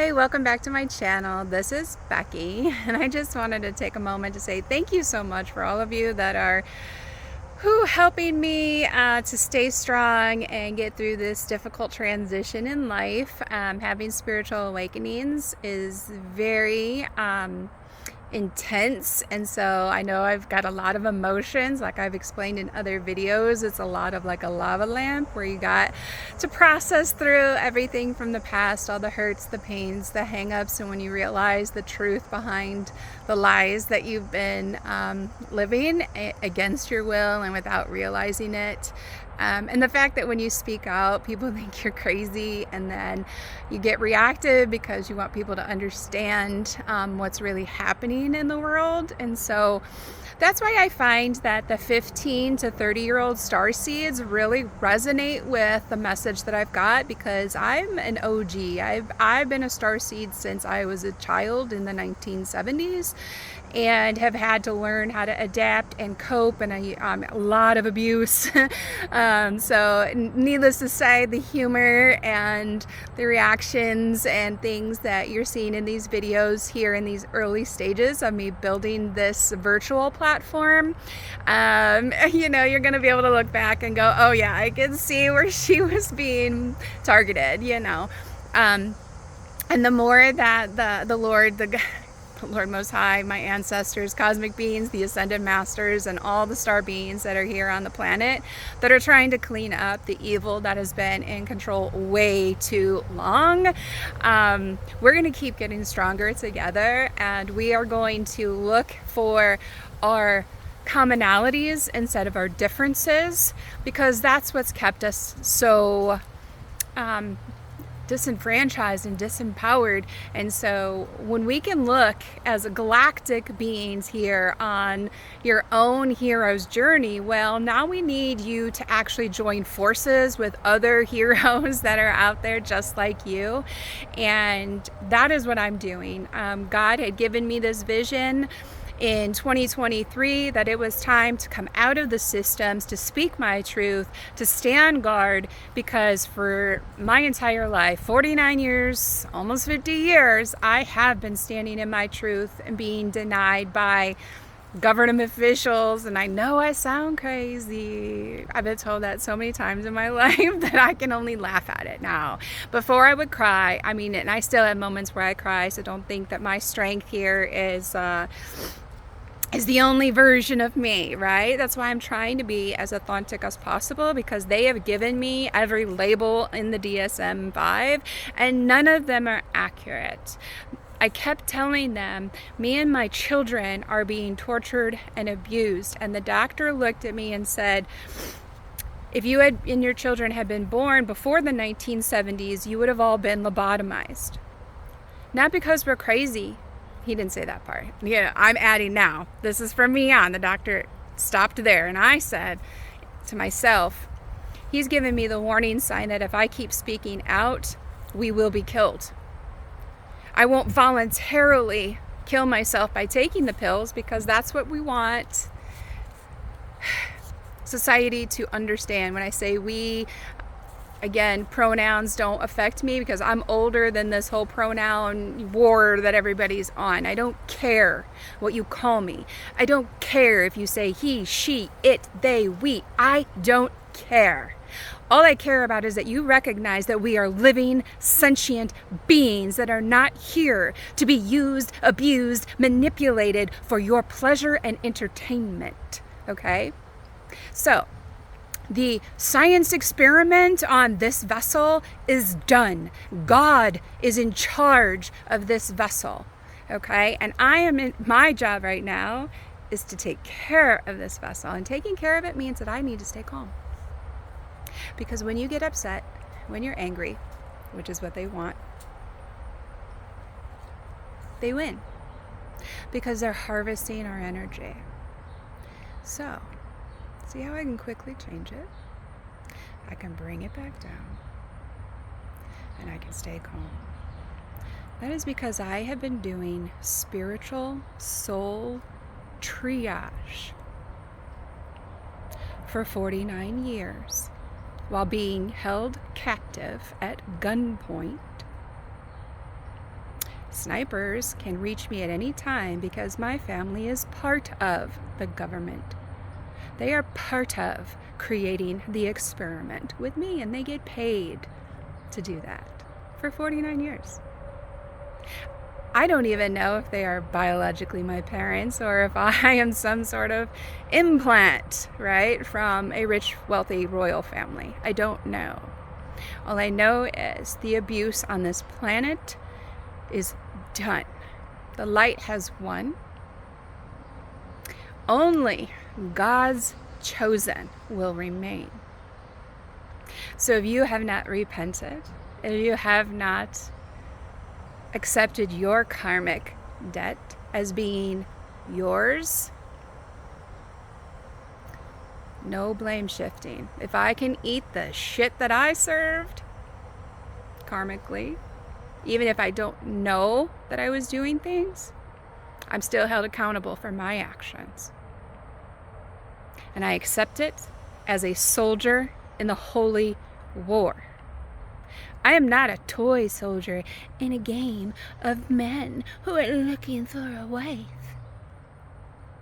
Hi, welcome back to my channel. This is Becky, and I just wanted to take a moment to say thank you so much for all of you that are helping me to stay strong and get through this difficult transition in life. Having spiritual awakenings is very intense, and so I know I've got a lot of emotions like I've explained in other videos. It's a lot of like a lava lamp where you got to process through everything from the past, all the hurts, the pains, the hang-ups, and when you realize the truth behind the lies that you've been living against your will and without realizing it. And the fact that when you speak out, people think you're crazy, and then you get reactive because you want people to understand what's really happening in the world. And so that's why I find that the 15 to 30-year-old star seeds really resonate with the message that I've got, because I'm an OG. I've been a star seed since I was a child in the 1970s, and have had to learn how to adapt and cope, and a lot of abuse. So needless to say, the humor and the reactions and things that you're seeing in these videos here in these early stages of me building this virtual platform, you're going to be able to look back and go, oh yeah, I can see where she was being targeted, and the more that the Lord Most High, my ancestors, cosmic beings, the ascended masters, and all the star beings that are here on the planet that are trying to clean up the evil that has been in control way too long. We're going to keep getting stronger together, and we are going to look for our commonalities instead of our differences, because that's what's kept us so disenfranchised and disempowered. And so when we can look as galactic beings here on your own hero's journey, well, now we need you to actually join forces with other heroes that are out there just like you. And that is what I'm doing. God had given me this vision in 2023 that it was time to come out of the systems, to speak my truth, to stand guard, because for my entire life, 49 years, almost 50 years, I have been standing in my truth and being denied by government officials. And I know I sound crazy. I've been told that so many times in my life that I can only laugh at it now. Before I would cry. I mean, and I still have moments where I cry, so don't think that my strength here is the only version of me, right? That's why I'm trying to be as authentic as possible, because they have given me every label in the DSM-5 and none of them are accurate. I kept telling them, me and my children are being tortured and abused, and the doctor looked at me and said, if you and your children had been born before the 1970s, you would have all been lobotomized. Not because we're crazy. He didn't say that part. Yeah, I'm adding now. This is from me on. The doctor stopped there, and I said to myself, he's given me the warning sign that if I keep speaking out, we will be killed. I won't voluntarily kill myself by taking the pills, because that's what we want society to understand. When I say we, again, pronouns don't affect me, because I'm older than this whole pronoun war that everybody's on. I don't care what you call me. I don't care if you say he, she, it, they, we. I don't care. All I care about is that you recognize that we are living, sentient beings that are not here to be used, abused, manipulated for your pleasure and entertainment. Okay? So, the science experiment on this vessel is done. God is in charge of this vessel, okay? And my job right now is to take care of this vessel. And taking care of it means that I need to stay calm. Because when you get upset, when you're angry, which is what they want, they win. Because they're harvesting our energy. So, see how I can quickly change it? I can bring it back down, and I can stay calm. That is because I have been doing spiritual soul triage for 49 years while being held captive at gunpoint snipers can reach me at any time because my family is part of the government. They are part of creating the experiment with me, and they get paid to do that for 49 years. I don't even know if they are biologically my parents or if I am some sort of implant, right, from a rich, wealthy, royal family. I don't know. All I know is the abuse on this planet is done. The light has won. Only God's chosen will remain. So if you have not repented, if you have not accepted your karmic debt as being yours, no blame shifting. If I can eat the shit that I served karmically, even if I don't know that I was doing things, I'm still held accountable for my actions. And I accept it as a soldier in the holy war. I am not a toy soldier in a game of men who are looking for a wife.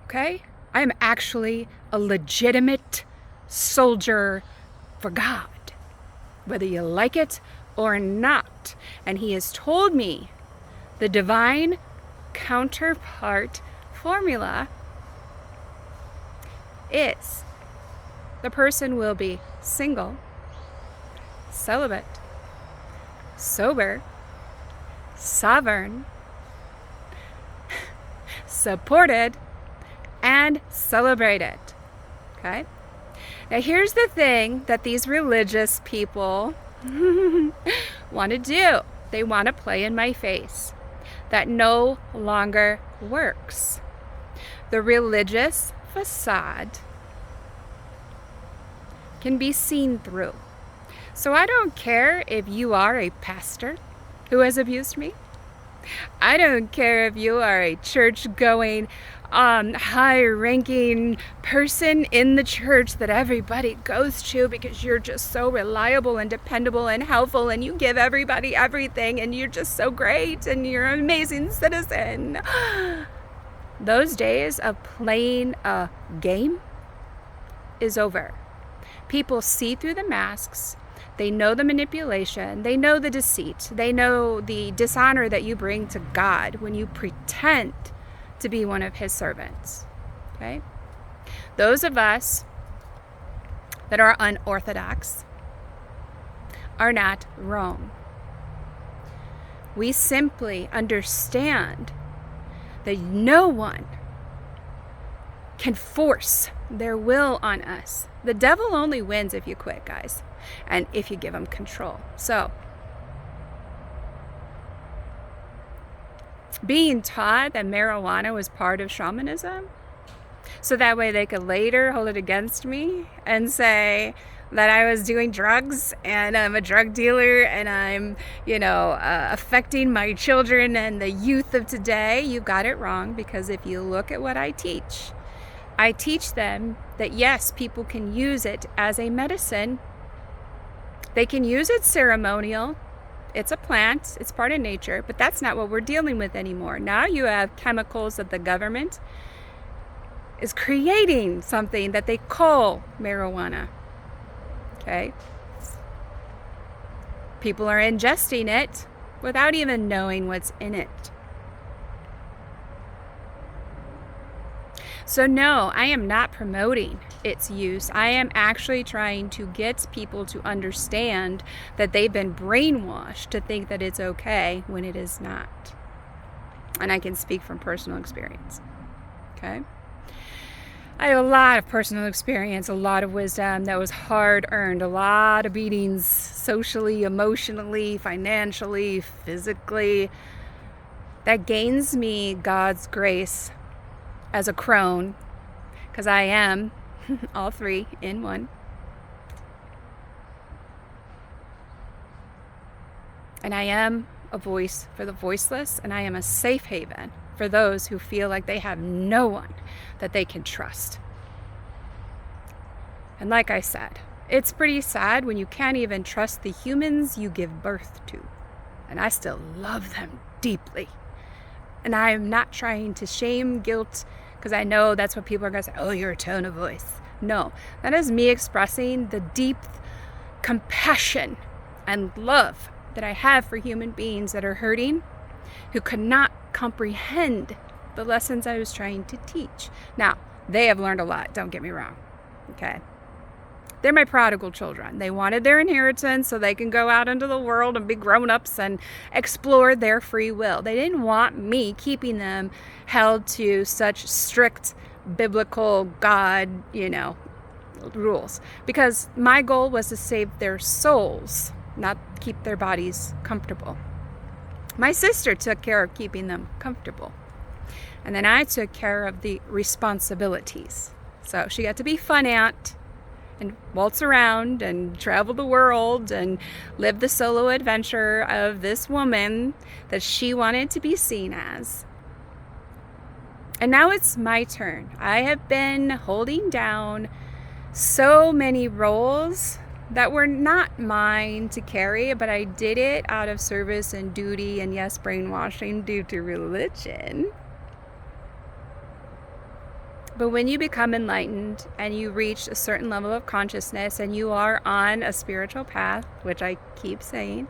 Okay? I am actually a legitimate soldier for God, whether you like it or not. And He has told me the divine counterpart formula is the person will be single, celibate, sober, sovereign, supported, and celebrated. Okay? Now here's the thing that these religious people want to do. They want to play in my face. That no longer works. The religious facade can be seen through. So I don't care if you are a pastor who has abused me. I don't care if you are a church-going, high-ranking person in the church that everybody goes to because you're just so reliable and dependable and helpful and you give everybody everything and you're just so great and you're an amazing citizen. Those days of playing a game is over. People see through the masks. They know the manipulation. They know the deceit. They know the dishonor that you bring to God when you pretend to be one of His servants. Okay? Those of us that are unorthodox are not wrong. We simply understand that no one can force their will on us. The devil only wins if you quit, guys, and if you give him control. So, being taught that marijuana was part of shamanism, so that way they could later hold it against me and say that I was doing drugs and I'm a drug dealer and I'm, affecting my children and the youth of today. You got it wrong, because if you look at what I teach them that yes, people can use it as a medicine. They can use it ceremonial. It's a plant, it's part of nature, but that's not what we're dealing with anymore. Now you have chemicals that the government is creating something that they call marijuana. Okay? People are ingesting it without even knowing what's in it. So no, I am not promoting its use. I am actually trying to get people to understand that they've been brainwashed to think that it's okay when it is not. And I can speak from personal experience. Okay? I have a lot of personal experience, a lot of wisdom that was hard earned, a lot of beatings socially, emotionally, financially, physically, that gains me God's grace as a crone, because I am all three in one. And I am a voice for the voiceless, and I am a safe haven for those who feel like they have no one that they can trust. And like I said, it's pretty sad when you can't even trust the humans you give birth to. And I still love them deeply. And I am not trying to shame, guilt, because I know that's what people are going to say, oh, your tone of voice. No, that is me expressing the deep compassion and love that I have for human beings that are hurting, who could not comprehend the lessons I was trying to teach. Now, they have learned a lot, don't get me wrong, okay? They're my prodigal children. They wanted their inheritance so they can go out into the world and be grown-ups and explore their free will. They didn't want me keeping them held to such strict biblical God, rules. Because my goal was to save their souls, not keep their bodies comfortable. My sister took care of keeping them comfortable. And then I took care of the responsibilities. So she got to be fun aunt and waltz around and travel the world and live the solo adventure of this woman that she wanted to be seen as. And now it's my turn. I have been holding down so many roles that were not mine to carry, but I did it out of service and duty and, yes, brainwashing due to religion. But when you become enlightened and you reach a certain level of consciousness and you are on a spiritual path, which I keep saying,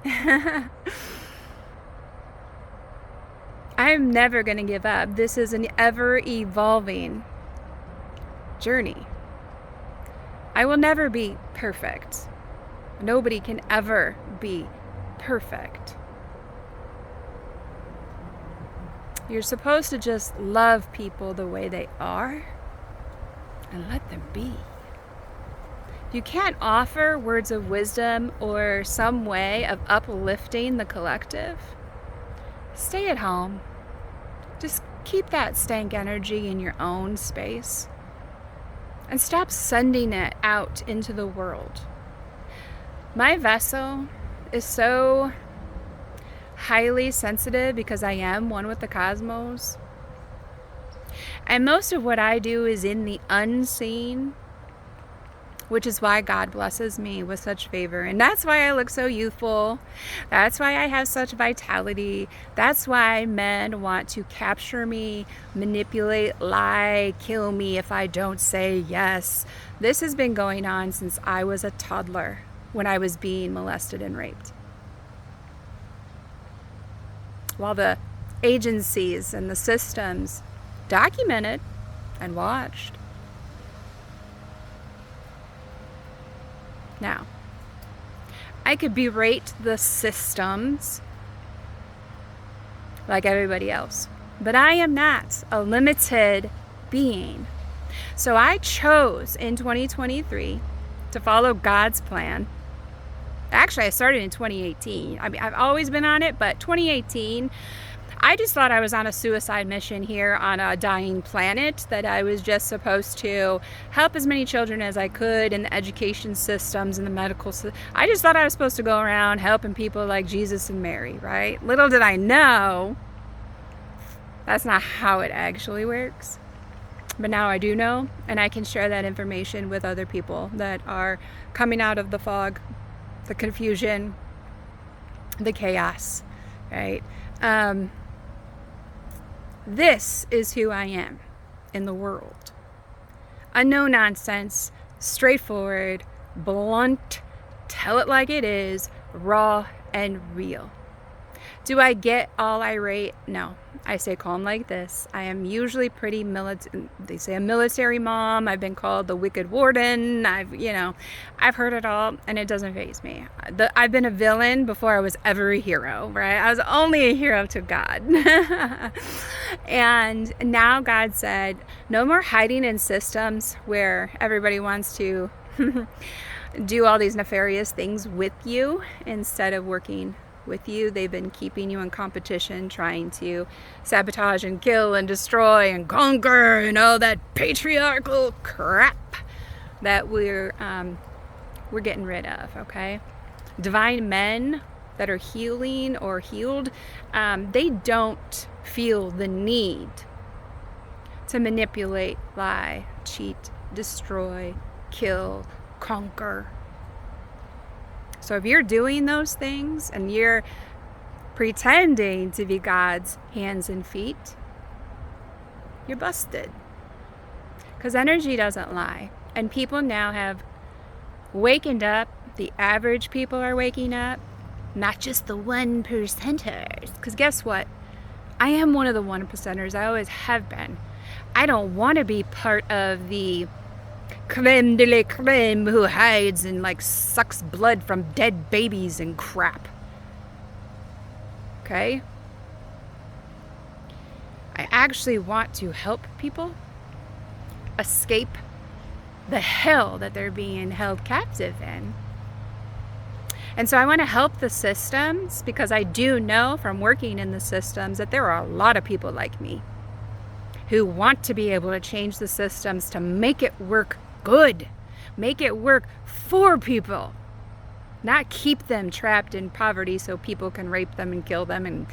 I'm never going to give up. This is an ever-evolving journey. I will never be perfect. Nobody can ever be perfect. You're supposed to just love people the way they are and let them be. You can't offer words of wisdom or some way of uplifting the collective. Stay at home. Just keep that stank energy in your own space and stop sending it out into the world. My vessel is so highly sensitive because I am one with the cosmos. And most of what I do is in the unseen, which is why God blesses me with such favor. And that's why I look so youthful. That's why I have such vitality. That's why men want to capture me, manipulate, lie, kill me if I don't say yes. This has been going on since I was a toddler when I was being molested and raped. While the agencies and the systems documented and watched. Now, I could berate the systems like everybody else, but I am not a limited being. So I chose in 2023 to follow God's plan. Actually, I started in 2018. I mean, I've always been on it, but 2018, I just thought I was on a suicide mission here on a dying planet, that I was just supposed to help as many children as I could in the education systems and the medical system. I just thought I was supposed to go around helping people like Jesus and Mary, right? Little did I know that's not how it actually works. But now I do know, and I can share that information with other people that are coming out of the fog, the confusion, the chaos, right? This is who I am in the world. A no nonsense, straightforward, blunt, tell it like it is, raw and real. Do I get all irate? No. I stay calm like this. I am usually pretty they say a military mom. I've been called the wicked warden. I've heard it all, and it doesn't faze me. I've been a villain before I was ever a hero, right? I was only a hero to God. And now God said, no more hiding in systems where everybody wants to do all these nefarious things with you instead of working with you. They've been keeping you in competition, trying to sabotage and kill and destroy and conquer and all that patriarchal crap that we're getting rid of, okay? Divine men that are healing or healed, they don't feel the need to manipulate, lie, cheat, destroy, kill, conquer. So if you're doing those things and you're pretending to be God's hands and feet, you're busted. Because energy doesn't lie. And people now have wakened up. The average people are waking up. Not just the 1%ers. Because guess what? I am one of the 1%ers. I always have been. I don't want to be part of the creme de la creme who hides and like sucks blood from dead babies and crap. Okay? I actually want to help people escape the hell that they're being held captive in. And so I want to help the systems, because I do know from working in the systems that there are a lot of people like me who want to be able to change the systems to make it work good, make it work for people, not keep them trapped in poverty so people can rape them and kill them and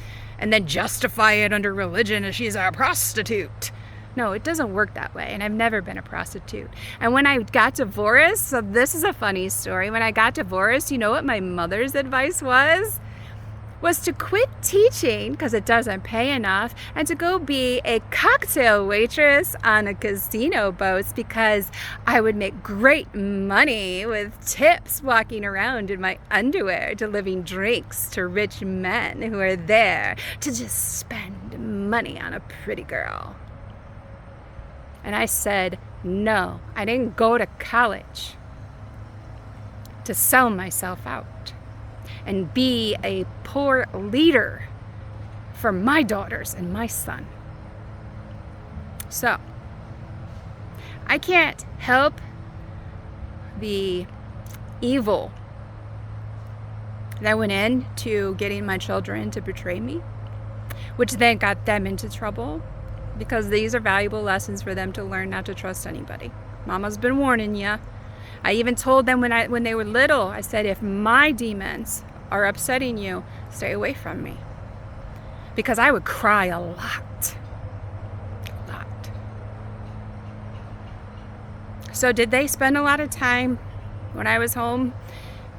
then justify it under religion as she's a prostitute. No, it doesn't work that way, and I've never been a prostitute. And when I got divorced, so this is a funny story. When I got divorced, you know what my mother's advice was? Was to quit teaching, because it doesn't pay enough, and to go be a cocktail waitress on a casino boats, because I would make great money with tips walking around in my underwear, delivering drinks to rich men who are there to just spend money on a pretty girl. And I said, no, I didn't go to college to sell myself out and be a poor leader for my daughters and my son. So, I can't help the evil that went into getting my children to betray me, which then got them into trouble, because these are valuable lessons for them to learn not to trust anybody. Mama's been warning you. I even told them when they were little, I said, if my demons are upsetting you, stay away from me. Because I would cry a lot. A lot. So did they spend a lot of time when I was home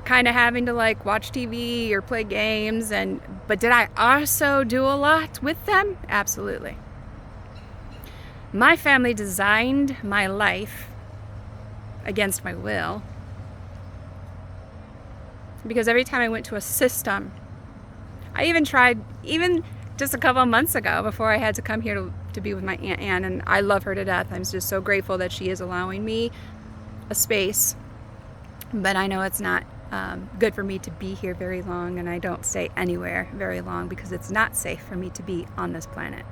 kind of having to like watch TV or play games? But did I also do a lot with them? Absolutely. My family designed my life against my will, because every time I went to a system, I even tried, even just a couple of months ago before I had to come here to be with my Aunt Ann, and I love her to death. I'm just so grateful that she is allowing me a space, but I know it's not good for me to be here very long, and I don't stay anywhere very long because it's not safe for me to be on this planet.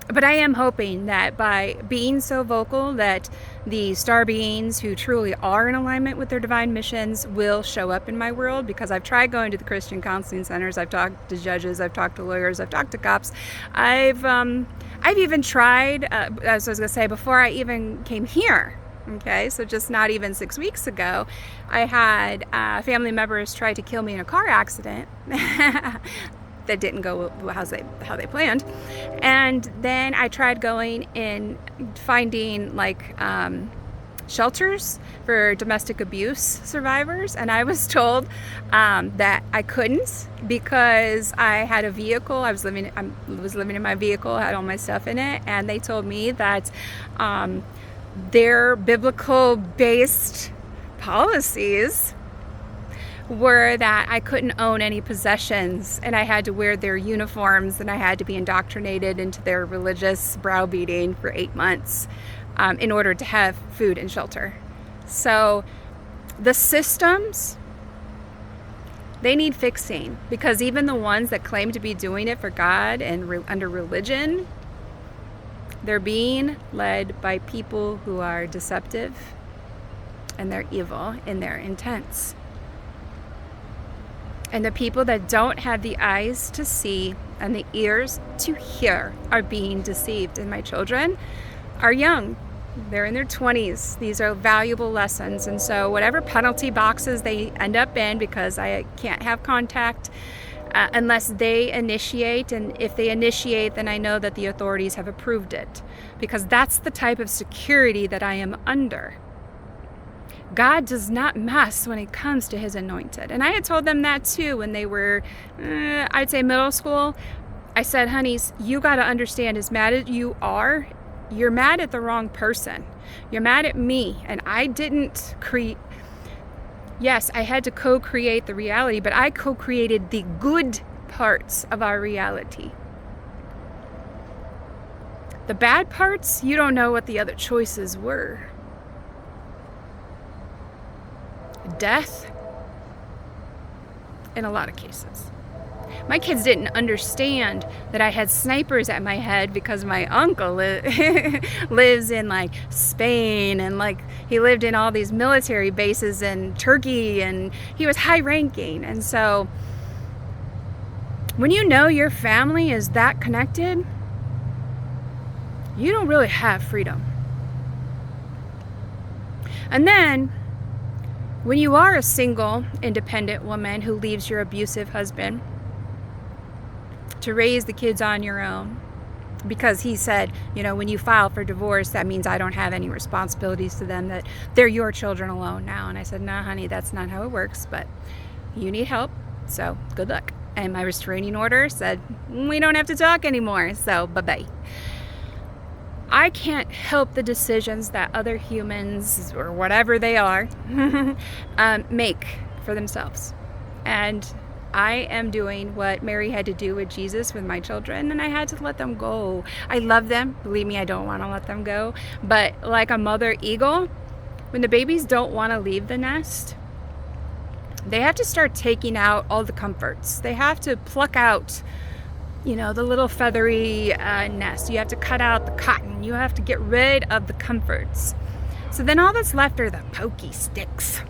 But I am hoping that by being so vocal, that the star beings who truly are in alignment with their divine missions will show up in my world, because I've tried going to the Christian counseling centers, I've talked to judges, I've talked to lawyers, I've talked to cops. I've even tried, as I was going to say, before I even came here. Okay, so just not even 6 weeks ago, I had family members try to kill me in a car accident. That didn't go how they planned. And then I tried going and finding like shelters for domestic abuse survivors, and I was told that I couldn't because I had a vehicle. I was living in my vehicle, had all my stuff in it, and they told me that their biblical based policies were that I couldn't own any possessions, and I had to wear their uniforms, and I had to be indoctrinated into their religious browbeating for 8 months in order to have food and shelter. So the systems, they need fixing, because even the ones that claim to be doing it for God and under religion, they're being led by people who are deceptive, and they're evil in their intents. And the people that don't have the eyes to see and the ears to hear are being deceived. And my children are young. They're in their 20s. These are valuable lessons. And so whatever penalty boxes they end up in, because I can't have contact unless they initiate. And if they initiate, then I know that the authorities have approved it, because that's the type of security that I am under. God does not mess when it comes to his anointed. And I had told them that too when they were, I'd say middle school. I said, honeys, you got to understand, as mad as you are, you're mad at the wrong person. You're mad at me. And I didn't create, yes, I had to co-create the reality, but I co-created the good parts of our reality. The bad parts, you don't know what the other choices were. Death, in a lot of cases. My kids didn't understand that I had snipers at my head because my uncle lives in like Spain, and like he lived in all these military bases in Turkey, and he was high ranking. And so when you know your family is that connected, you don't really have freedom. And then when you are a single, independent woman who leaves your abusive husband to raise the kids on your own, because he said, you know, when you file for divorce, that means I don't have any responsibilities to them, that they're your children alone now. And I said, nah, honey, that's not how it works, but you need help, so good luck. And my restraining order said, we don't have to talk anymore, so bye-bye. I can't help the decisions that other humans, or whatever they are, make for themselves. And I am doing what Mary had to do with Jesus with my children, and I had to let them go. I love them. Believe me, I don't want to let them go. But like a mother eagle, when the babies don't want to leave the nest, they have to start taking out all the comforts. They have to pluck out, you know, the little feathery nest. You have to cut out the cotton. You have to get rid of the comforts. So then all that's left are the pokey sticks.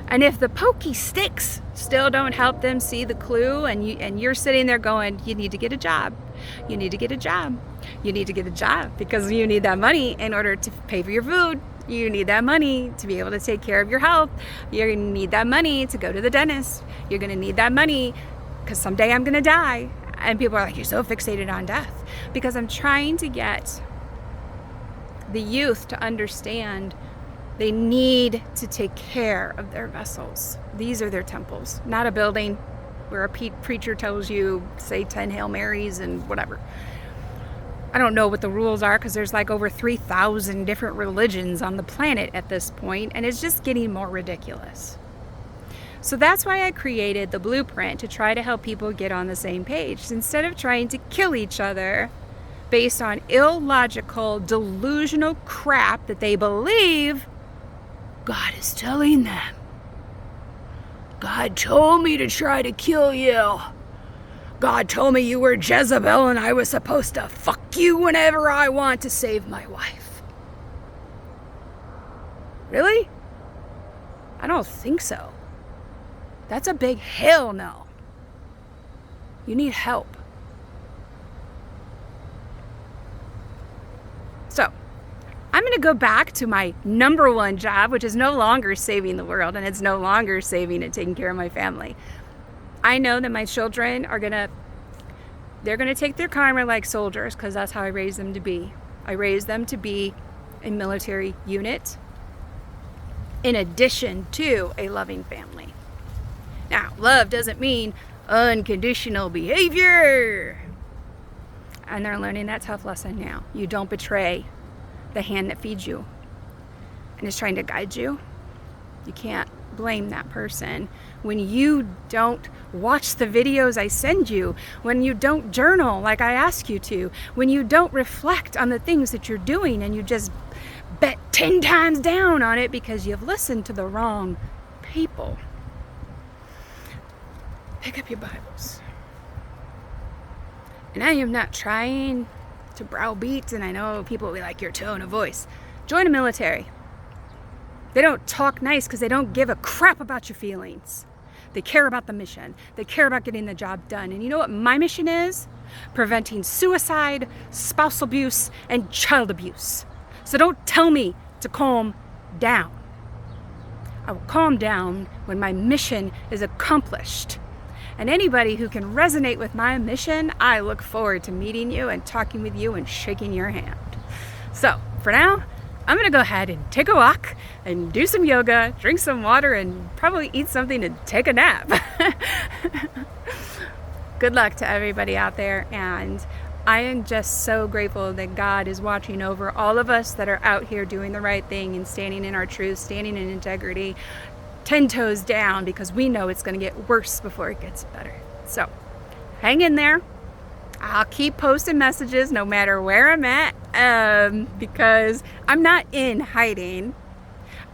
And if the pokey sticks still don't help them see the clue, and you're sitting there going, you need to get a job. You need to get a job. You need to get a job because you need that money in order to pay for your food. You need that money to be able to take care of your health. You're going to need that money to go to the dentist. You're going to need that money because someday I'm going to die. And people are like, you're so fixated on death. Because I'm trying to get the youth to understand they need to take care of their vessels. These are their temples, not a building where a preacher tells you, say 10 Hail Marys and whatever. I don't know what the rules are because there's like over 3,000 different religions on the planet at this point, and it's just getting more ridiculous. So that's why I created the blueprint, to try to help people get on the same page instead of trying to kill each other based on illogical, delusional crap that they believe God is telling them. God told me to try to kill you. God told me you were Jezebel and I was supposed to fuck you whenever I want to save my wife. Really? I don't think so. That's a big hell no. You need help. So, I'm going to go back to my number one job, which is no longer saving the world, and it's no longer saving and taking care of my family. I know that my children are they're going to take their karma like soldiers, because that's how I raised them to be. I raised them to be a military unit in addition to a loving family. Now, love doesn't mean unconditional behavior. And they're learning that tough lesson now. You don't betray the hand that feeds you and is trying to guide you. You can't blame that person when you don't watch the videos I send you, when you don't journal like I ask you to, when you don't reflect on the things that you're doing and you just bet 10 times down on it because you've listened to the wrong people. Pick up your Bibles. And I am not trying to browbeat, and I know people will be like, your tone of voice. Join a military. They don't talk nice because they don't give a crap about your feelings. They care about the mission. They care about getting the job done. And you know what my mission is? Preventing suicide, spousal abuse, and child abuse. So don't tell me to calm down. I will calm down when my mission is accomplished. And anybody who can resonate with my mission, I look forward to meeting you and talking with you and shaking your hand. So, for now, I'm gonna go ahead and take a walk and do some yoga, drink some water, and probably eat something and take a nap. Good luck to everybody out there, and I am just so grateful that God is watching over all of us that are out here doing the right thing and standing in our truth, standing in integrity, 10 toes down, because we know it's going to get worse before it gets better. So hang in there. I'll keep posting messages no matter where I'm at, because I'm not in hiding.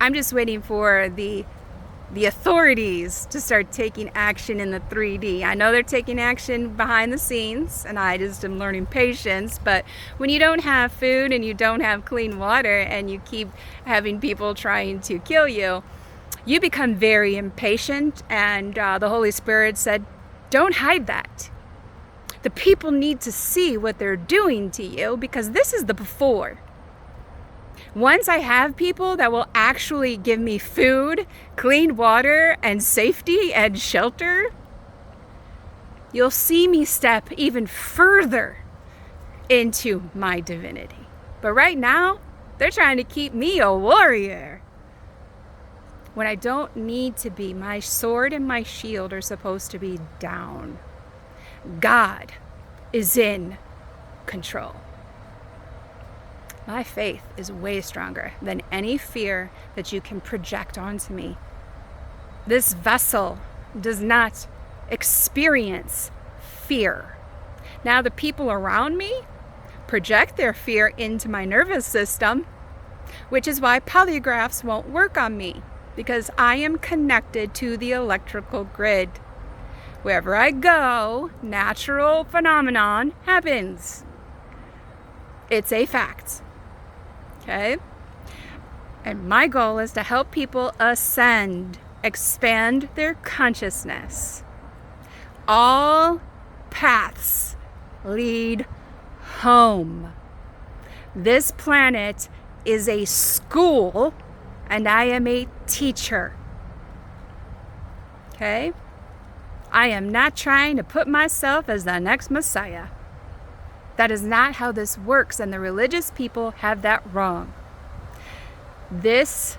I'm just waiting for the authorities to start taking action in the 3D. I know they're taking action behind the scenes, and I just am learning patience, but when you don't have food and you don't have clean water and you keep having people trying to kill you, you become very impatient, and the Holy Spirit said, don't hide that. The people need to see what they're doing to you, because this is the before. Once I have people that will actually give me food, clean water, and safety and shelter, you'll see me step even further into my divinity. But right now, they're trying to keep me a warrior when I don't need to be. My sword and my shield are supposed to be down. God is in control. My faith is way stronger than any fear that you can project onto me. This vessel does not experience fear. Now, the people around me project their fear into my nervous system, which is why polygraphs won't work on me, because I am connected to the electrical grid. Wherever I go, natural phenomenon happens. It's a fact. Okay? And my goal is to help people ascend, expand their consciousness. All paths lead home. This planet is a school, and I am a teacher. Okay? I am not trying to put myself as the next Messiah. That is not how this works, and the religious people have that wrong. This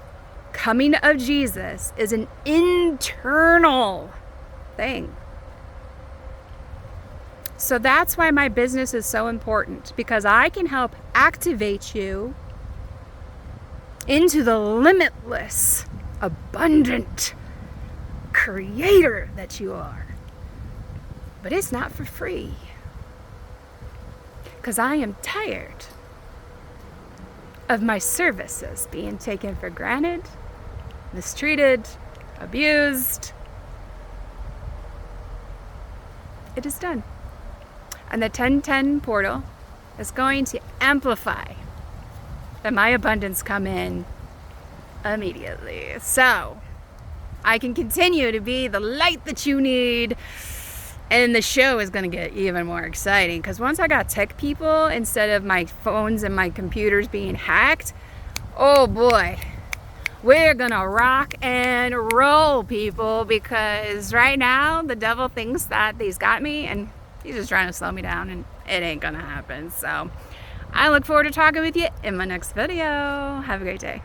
coming of Jesus is an internal thing. So that's why my business is so important, because I can help activate you into the limitless, abundant creator that you are. But it's not for free. Because I am tired of my services being taken for granted, mistreated, abused. It is done. And the 1010 portal is going to amplify that my abundance come in immediately. So I can continue to be the light that you need. And the show is going to get even more exciting, because once I got tech people instead of my phones and my computers being hacked, oh boy, we're going to rock and roll, people, because right now the devil thinks that he's got me and he's just trying to slow me down, and it ain't going to happen. So I look forward to talking with you in my next video. Have a great day.